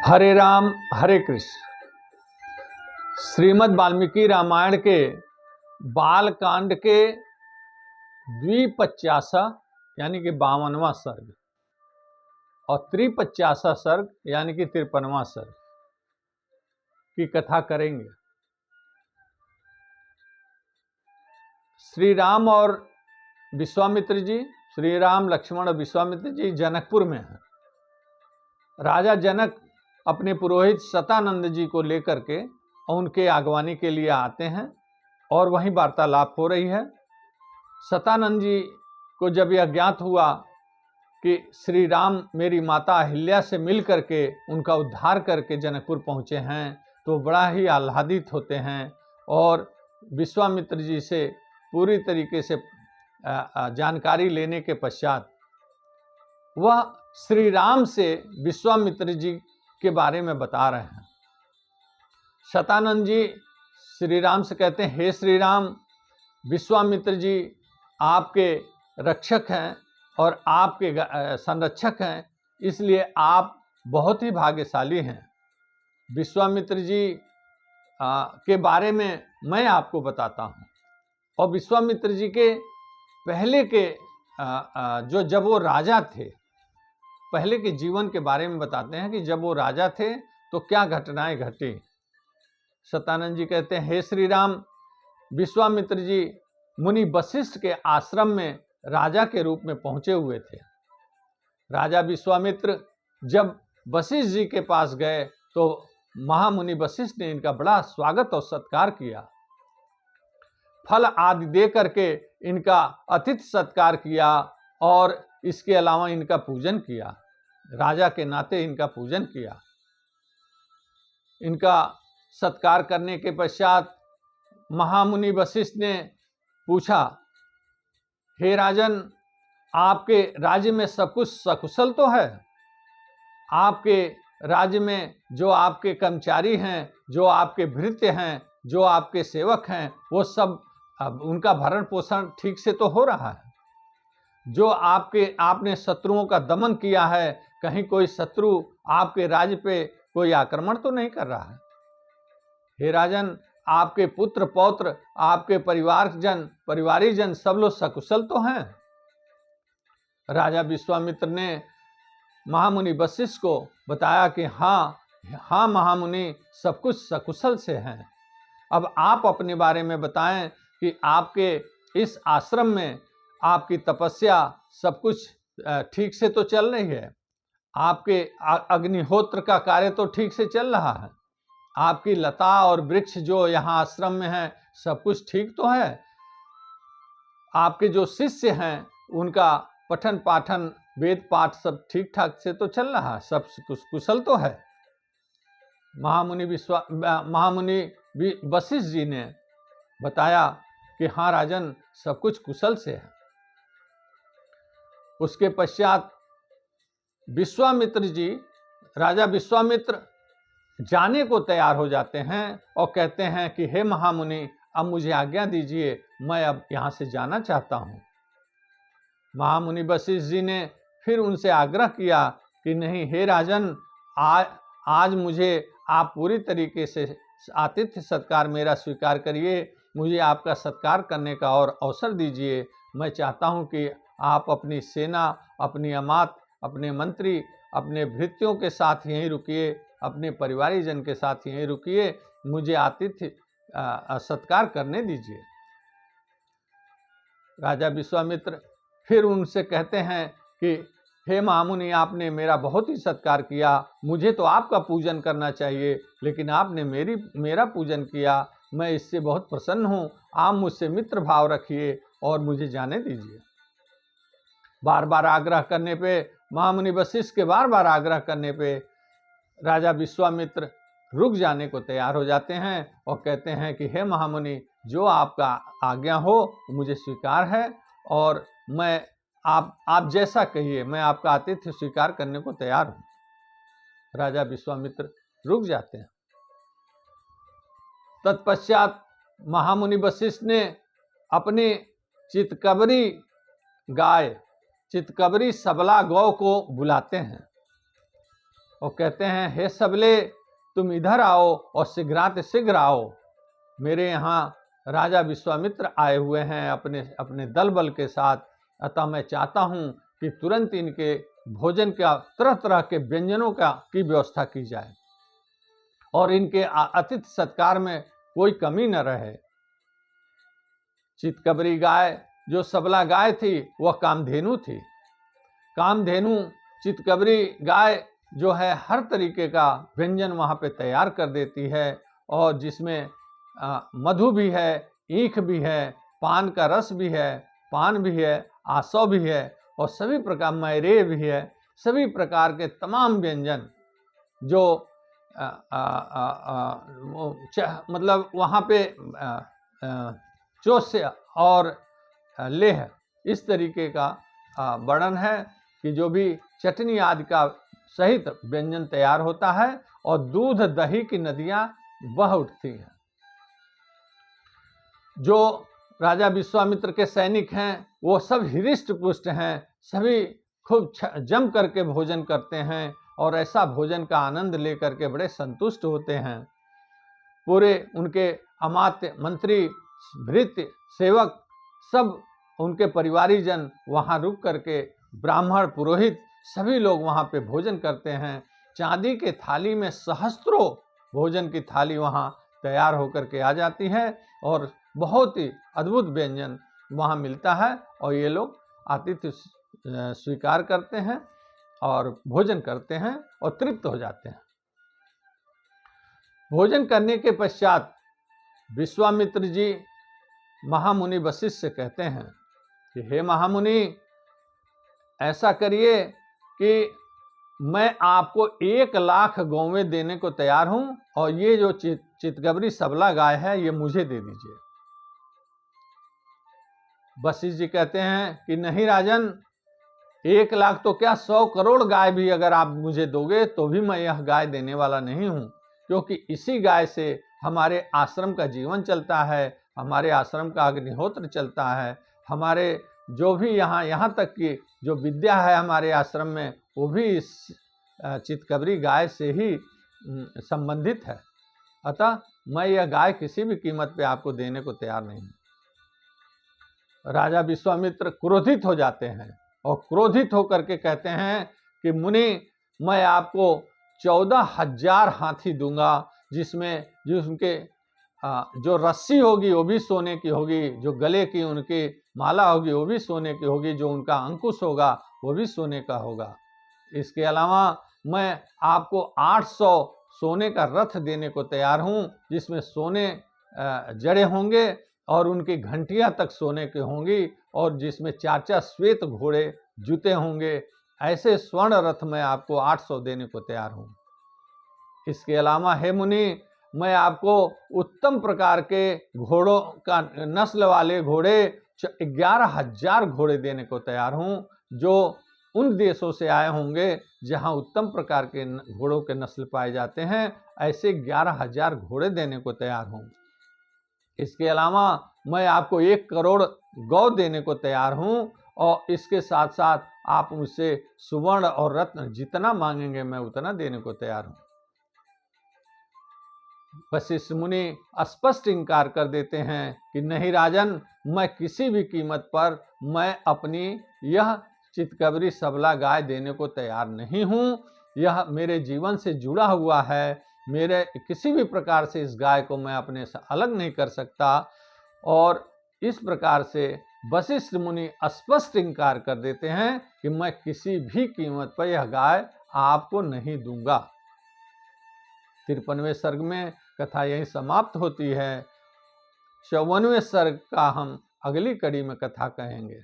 हरे राम हरे कृष्ण। श्रीमद् वाल्मीकि रामायण के बाल कांड के द्विपचासा यानी कि 52वां सर्ग और त्रिपचासा सर्ग यानी कि 53वां सर्ग की कथा करेंगे। श्री राम और विश्वामित्र जी, श्री राम लक्ष्मण और विश्वामित्र जी जनकपुर में हैं। राजा जनक अपने पुरोहित शतानंद जी को लेकर के उनके आगवानी के लिए आते हैं और वहीं वार्तालाप हो रही है। शतानंद जी को जब यह ज्ञात हुआ कि श्री राम मेरी माता अहिल्या से मिल करके उनका उद्धार करके जनकपुर पहुँचे हैं तो बड़ा ही आह्लादित होते हैं और विश्वामित्र जी से पूरी तरीके से जानकारी लेने के पश्चात वह श्री राम से विश्वामित्र जी के बारे में बता रहे हैं। शतानंद जी श्री राम से कहते हैं, हे श्री राम, विश्वामित्र जी आपके रक्षक हैं और आपके संरक्षक हैं, इसलिए आप बहुत ही भाग्यशाली हैं। विश्वामित्र जी के बारे में मैं आपको बताता हूँ। और विश्वामित्र जी के पहले के जब वो राजा थे, पहले के जीवन के बारे में बताते हैं कि जब वो राजा थे तो क्या घटनाएं घटी। शतानंद जी कहते हैं, हे श्री राम, विश्वामित्र जी मुनि वशिष्ठ के आश्रम में राजा के रूप में पहुंचे हुए थे। राजा विश्वामित्र जब वशिष्ठ जी के पास गए तो महामुनि वशिष्ठ ने इनका बड़ा स्वागत और सत्कार किया, फल आदि दे करके इनका अतिथि सत्कार किया और इसके अलावा इनका पूजन किया। राजा के नाते इनका पूजन किया। इनका सत्कार करने के पश्चात महामुनि वशिष्ठ ने पूछा, हे राजन, आपके राज्य में सब कुछ सकुशल तो है? आपके राज्य में जो आपके कर्मचारी हैं, जो आपके भृत्य हैं, जो आपके सेवक हैं, वो सब उनका भरण पोषण ठीक से तो हो रहा है? जो आपने शत्रुओं का दमन किया है, कहीं कोई शत्रु आपके राज्य पे कोई आक्रमण तो नहीं कर रहा है? हे राजन, आपके पुत्र पौत्र, आपके परिवारीजन सब लोग सकुशल तो हैं? राजा विश्वामित्र ने महामुनि वशिष्ठ को बताया कि हाँ महामुनि, सब कुछ सकुशल से हैं। अब आप अपने बारे में बताएं कि आपके इस आश्रम में आपकी तपस्या सब कुछ ठीक से तो चल रही है? आपके अग्निहोत्र का कार्य तो ठीक से चल रहा है? आपकी लता और वृक्ष जो यहाँ आश्रम में है सब कुछ ठीक तो है? आपके जो शिष्य हैं उनका पठन पाठन वेद पाठ सब ठीक ठाक से तो चल रहा है? सब कुशल तो है? महामुनि वशिष्ठ जी ने बताया कि हाँ राजन, सब कुछ कुशल से है। उसके पश्चात राजा विश्वामित्र जाने को तैयार हो जाते हैं और कहते हैं कि हे महामुनि, अब मुझे आज्ञा दीजिए, मैं अब यहाँ से जाना चाहता हूँ। महामुनि वशिष्ठ जी ने फिर उनसे आग्रह किया कि नहीं, हे राजन, आज मुझे आप पूरी तरीके से आतिथ्य सत्कार मेरा स्वीकार करिए, मुझे आपका सत्कार करने का और अवसर दीजिए। मैं चाहता हूँ कि आप अपनी सेना, अपनी अमात, अपने मंत्री, अपने भृत्यों के साथ यहीं रुकिए, अपने परिवारीजन के साथ यहीं रुकिए, मुझे आतिथ्य सत्कार करने दीजिए। राजा विश्वामित्र फिर उनसे कहते हैं कि हे महामुनि, आपने मेरा बहुत ही सत्कार किया, मुझे तो आपका पूजन करना चाहिए, लेकिन आपने मेरा पूजन किया, मैं इससे बहुत प्रसन्न हूँ। आप मुझसे मित्र भाव रखिए और मुझे जाने दीजिए। बार बार आग्रह करने पे, महामुनि वशिष्ठ के बार बार आग्रह करने पे राजा विश्वामित्र रुक जाने को तैयार हो जाते हैं और कहते हैं कि हे महामुनि, जो आपका आज्ञा हो मुझे स्वीकार है और मैं आप जैसा कहिए, मैं आपका आतिथ्य स्वीकार करने को तैयार हूँ। राजा विश्वामित्र रुक जाते हैं। तत्पश्चात महामुनि वशिष्ठ ने अपने चितकबरी सबला गौ को बुलाते हैं और कहते हैं, हे सबले तुम इधर आओ और शीघ्राति शीघ्र आओ, मेरे यहाँ राजा विश्वामित्र आए हुए हैं अपने अपने दल बल के साथ, अतः मैं चाहता हूँ कि तुरंत इनके भोजन का तरह तरह के व्यंजनों की व्यवस्था की जाए और इनके अतिथि सत्कार में कोई कमी न रहे। चितकबरी गाय जो सबला गाय थी वह कामधेनु थी। कामधेनु चितकबरी गाय जो है हर तरीके का व्यंजन वहाँ पे तैयार कर देती है, और जिसमें मधु भी है, ईख भी है, पान का रस भी है, पान भी है, आसव भी है, और सभी प्रकार मैरे भी है, सभी प्रकार के तमाम व्यंजन जो मतलब वहाँ पे चोस्य और लेह इस तरीके का वर्णन है कि जो भी चटनी आदि का सहित व्यंजन तैयार होता है और दूध दही की नदियाँ बह उठती हैं। जो राजा विश्वामित्र के सैनिक हैं वो सब हृष्ट पुष्ट हैं, सभी खूब जम करके भोजन करते हैं और ऐसा भोजन का आनंद लेकर के बड़े संतुष्ट होते हैं। पूरे उनके अमात्य, मंत्री, भृत्य, सेवक सब उनके परिवारीजन वहाँ रुक करके, ब्राह्मण, पुरोहित सभी लोग वहाँ पे भोजन करते हैं। चांदी के थाली में सहस्त्रों भोजन की थाली वहाँ तैयार होकर के आ जाती है और बहुत ही अद्भुत व्यंजन वहाँ मिलता है, और ये लोग आतिथ्य स्वीकार करते हैं और भोजन करते हैं और तृप्त हो जाते हैं। भोजन करने के पश्चात विश्वामित्र जी महामुनि वशिष्ठ से कहते हैं कि हे महामुनि, ऐसा करिए कि मैं आपको 1,00,000 गौवें देने को तैयार हूं, और ये जो चितकबरी सबला गाय है ये मुझे दे दीजिए। वशिष्ठ जी कहते हैं कि नहीं राजन, 1,00,000 तो क्या 100 करोड़ गाय भी अगर आप मुझे दोगे तो भी मैं यह गाय देने वाला नहीं हूं, क्योंकि इसी गाय से हमारे आश्रम का जीवन चलता है, हमारे आश्रम का अग्निहोत्र चलता है, हमारे जो भी यहाँ तक कि जो विद्या है हमारे आश्रम में वो भी इस चितकबरी गाय से ही संबंधित है। अतः मैं यह गाय किसी भी कीमत पे आपको देने को तैयार नहीं हूँ। राजा विश्वामित्र क्रोधित हो जाते हैं और क्रोधित होकर के कहते हैं कि मुनि, मैं आपको 14,000 हाथी दूंगा, जिसमें उनके जो रस्सी होगी वो भी सोने की होगी, जो गले की उनकी माला होगी वो भी सोने की होगी, जो उनका अंकुश होगा वो भी सोने का होगा। इसके अलावा मैं आपको 800 सोने का रथ देने को तैयार हूँ, जिसमें सोने जड़े होंगे और उनकी घंटियां तक सोने की होंगी, और जिसमें 4 श्वेत घोड़े जूते होंगे। ऐसे स्वर्ण रथ मैं आपको 800 देने को तैयार हूँ। इसके अलावा हे मुनि, मैं आपको उत्तम प्रकार के घोड़ों का नस्ल वाले घोड़े 11,000 घोड़े देने को तैयार हूँ, जो उन देशों से आए होंगे जहाँ उत्तम प्रकार के घोड़ों के नस्ल पाए जाते हैं। ऐसे 11,000 घोड़े देने को तैयार हूँ। इसके अलावा मैं आपको 1 करोड़ गौ देने को तैयार हूँ, और इसके साथ साथ आप मुझसे सुवर्ण और रत्न जितना मांगेंगे मैं उतना देने को तैयार हूँ। वशिष्ठ मुनि स्पष्ट इनकार कर देते हैं कि नहीं राजन, मैं किसी भी कीमत पर मैं अपनी यह चितकबरी सबला गाय देने को तैयार नहीं हूँ। यह मेरे जीवन से जुड़ा हुआ है, मेरे किसी भी प्रकार से इस गाय को मैं अपने से अलग नहीं कर सकता। और इस प्रकार से वशिष्ठ मुनि स्पष्ट इनकार कर देते हैं कि मैं किसी भी कीमत पर यह गाय आपको नहीं दूंगा। 53वें सर्ग में कथा यहीं समाप्त होती है। 54वें सर्ग का हम अगली कड़ी में कथा कहेंगे।